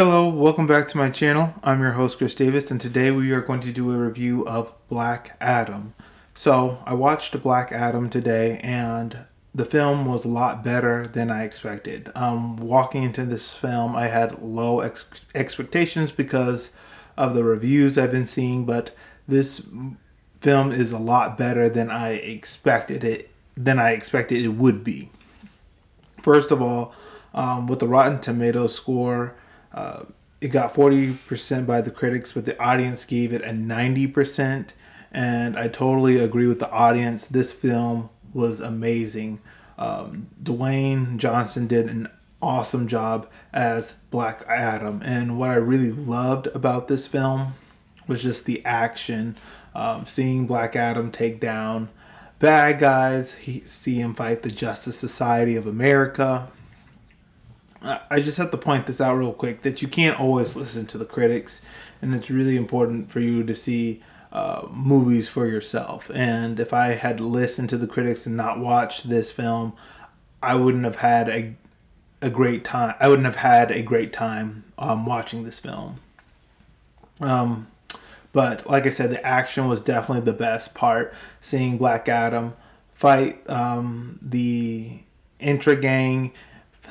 Hello, welcome back to my channel. I'm your host Chris Davis, and today we are going to do a review of Black Adam. So I watched Black Adam today, and the film was a lot better than I expected. Walking into this film, I had low expectations because of the reviews I've been seeing, but this film is a lot better than I expected it would be. First of all, with the Rotten Tomatoes score, uh, it got 40% by the critics, but the audience gave it a 90%. And I totally agree with the audience. This film was amazing. Dwayne Johnson did an awesome job as Black Adam. And what I really loved about this film was just the action. Seeing Black Adam take down bad guys, see him fight the Justice Society of America. I just have to point this out real quick that you can't always listen to the critics, and it's really important for you to see movies for yourself. And if I had listened to the critics and not watched this film, I wouldn't have had a great time. I wouldn't have had a great time watching this film. Um, but like I said, the action was definitely the best part. Seeing Black Adam fight the Intra Gang,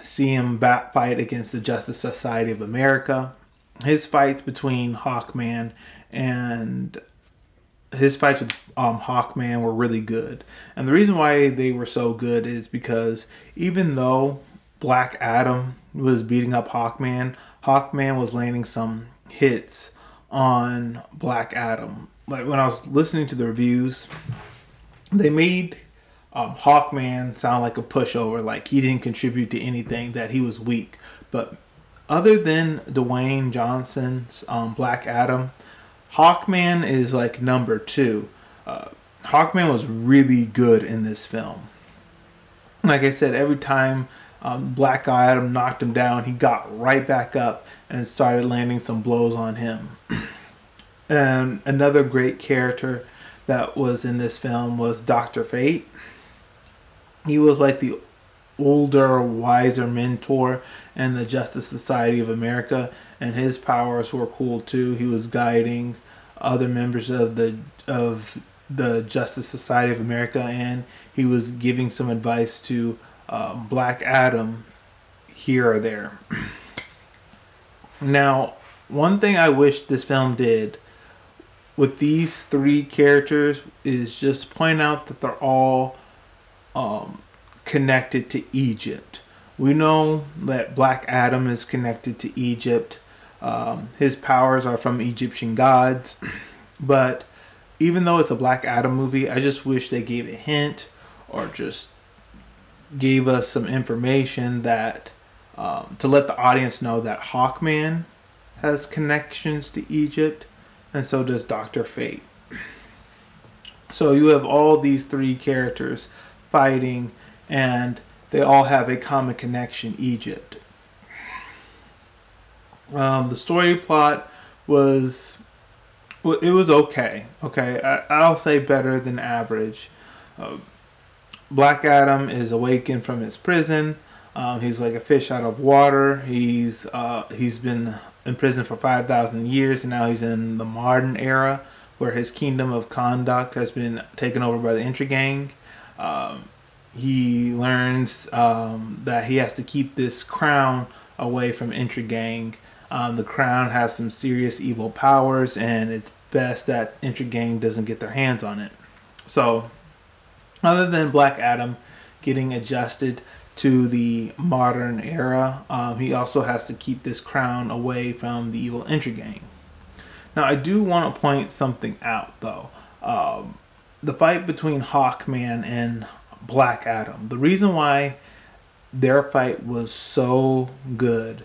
see him fight against the Justice Society of America. His fights between Hawkman and his fights with Hawkman were really good. And the reason why they were so good is because even though Black Adam was beating up Hawkman, Hawkman was landing some hits on Black Adam. Like when I was listening to the reviews, they made Hawkman sound like a pushover, like he didn't contribute to anything, that he was weak. But other than Dwayne Johnson's Black Adam, Hawkman is like number two. Hawkman was really good in this film. Like I said, every time Black Adam knocked him down, he got right back up and started landing some blows on him. And another great character that was in this film was Dr. Fate. He was like the older, wiser mentor in the Justice Society of America, and his powers were cool too. He was guiding other members of the Justice Society of America, and he was giving some advice to Black Adam here or there. Now, one thing I wish this film did with these three characters is just point out that they're all connected to Egypt. We know that Black Adam is connected to Egypt. His powers are from Egyptian gods. But even though it's a Black Adam movie, I just wish they gave a hint or just gave us some information that to let the audience know that Hawkman has connections to Egypt, and so does Dr. Fate. So you have all these three characters fighting, and they all have a common connection: Egypt. The story plot was, it was okay. Okay, I'll say better than average. Uh, Black Adam is awakened from his prison. He's like a fish out of water. He's been in prison for 5,000 years, and now he's in the modern era where his kingdom of conduct has been taken over by the Intra Gang. He learns that he has to keep this crown away from Intra Gang. The crown has some serious evil powers, and it's best that Intra Gang doesn't get their hands on it. So, other than Black Adam getting adjusted to the modern era, he also has to keep this crown away from the evil Intra Gang. Now, I do want to point something out, though. The fight between Hawkman and Black Adam. The reason why their fight was so good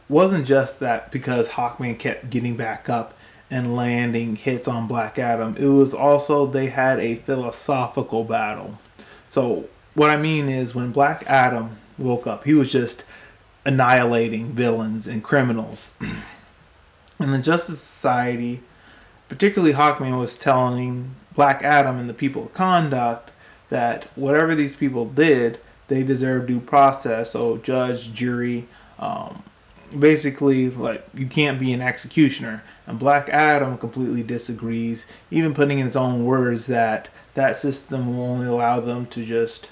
wasn't just that because Hawkman kept getting back up and landing hits on Black Adam. It was also they had a philosophical battle. So what I mean is when Black Adam woke up, he was just annihilating villains and criminals. And the Justice Society, particularly Hawkman, was telling Black Adam and the people of conduct that whatever these people did, they deserve due process. So judge, jury, basically, like, you can't be an executioner. And Black Adam completely disagrees, even putting in his own words that that system will only allow them to just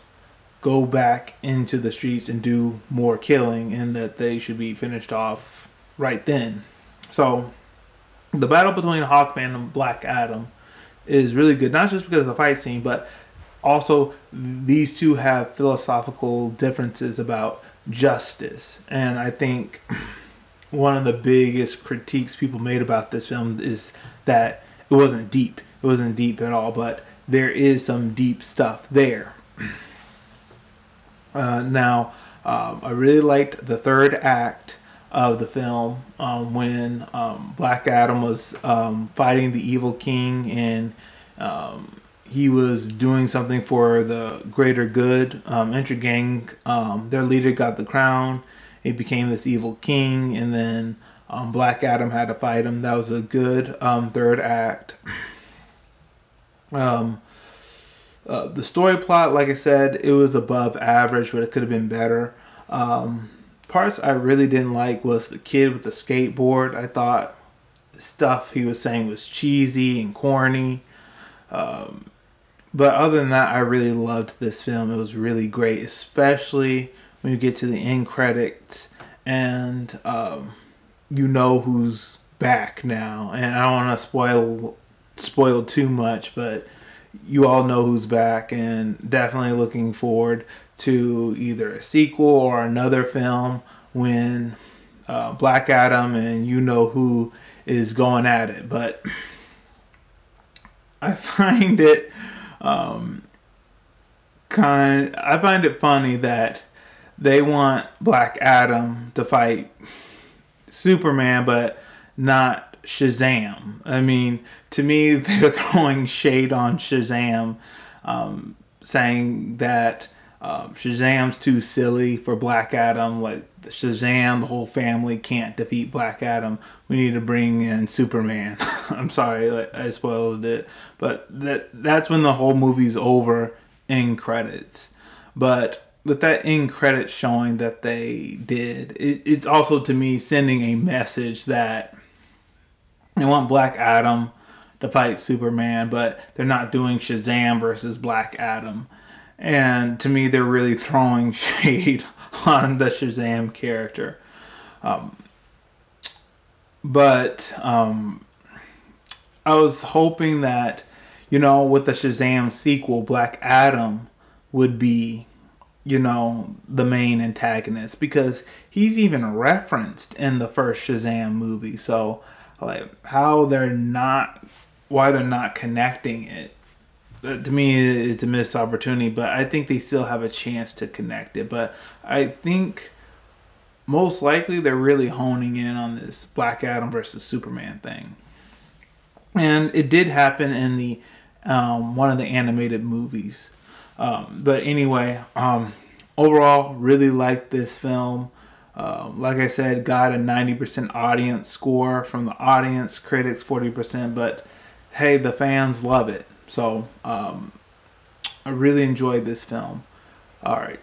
go back into the streets and do more killing, and that they should be finished off right then. So the battle between Hawkman and Black Adam is really good, not just because of the fight scene, but also these two have philosophical differences about justice. And I think one of the biggest critiques people made about this film is that it wasn't deep. It wasn't deep at all, but there is some deep stuff there. I really liked the third act of the film when Black Adam was fighting the evil king, and he was doing something for the greater good. Enter Gang, their leader got the crown. He became this evil king, and then Black Adam had to fight him. That was a good third act. The story plot, like I said, it was above average, but it could have been better. Parts I really didn't like was the kid with the skateboard. I thought the stuff he was saying was cheesy and corny. But other than that, I really loved this film. It was really great, especially when you get to the end credits and you know who's back now. And I don't want to spoil too much, but you all know who's back, and definitely looking forward to either a sequel or another film when Black Adam and you know who is going at it. But I find it I find it funny that they want Black Adam to fight Superman, but not Shazam. I mean, to me, they're throwing shade on Shazam, saying that Shazam's too silly for Black Adam. Like, Shazam, the whole family can't defeat Black Adam. We need to bring in Superman. I'm sorry, I spoiled it, but that's when the whole movie's over in credits. But with that end credits showing that they did, it's also, to me, sending a message that they want Black Adam to fight Superman, but they're not doing Shazam versus Black Adam. And to me, they're really throwing shade on the Shazam character. But I was hoping that, with the Shazam sequel, Black Adam would be, the main antagonist, because he's even referenced in the first Shazam movie. So, like, why they're not connecting it, to me, it's a missed opportunity. But I think they still have a chance to connect it. But I think most likely they're really honing in on this Black Adam versus Superman thing. And it did happen in the one of the animated movies. But anyway, overall, really liked this film. Like I said, got a 90% audience score from the audience, critics 40%. But hey, the fans love it. So I really enjoyed this film. All right,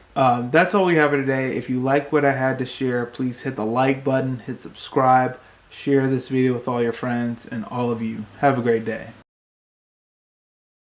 that's all we have for today. If you like what I had to share, please hit the like button, hit subscribe, share this video with all your friends, and all of you. Have a great day.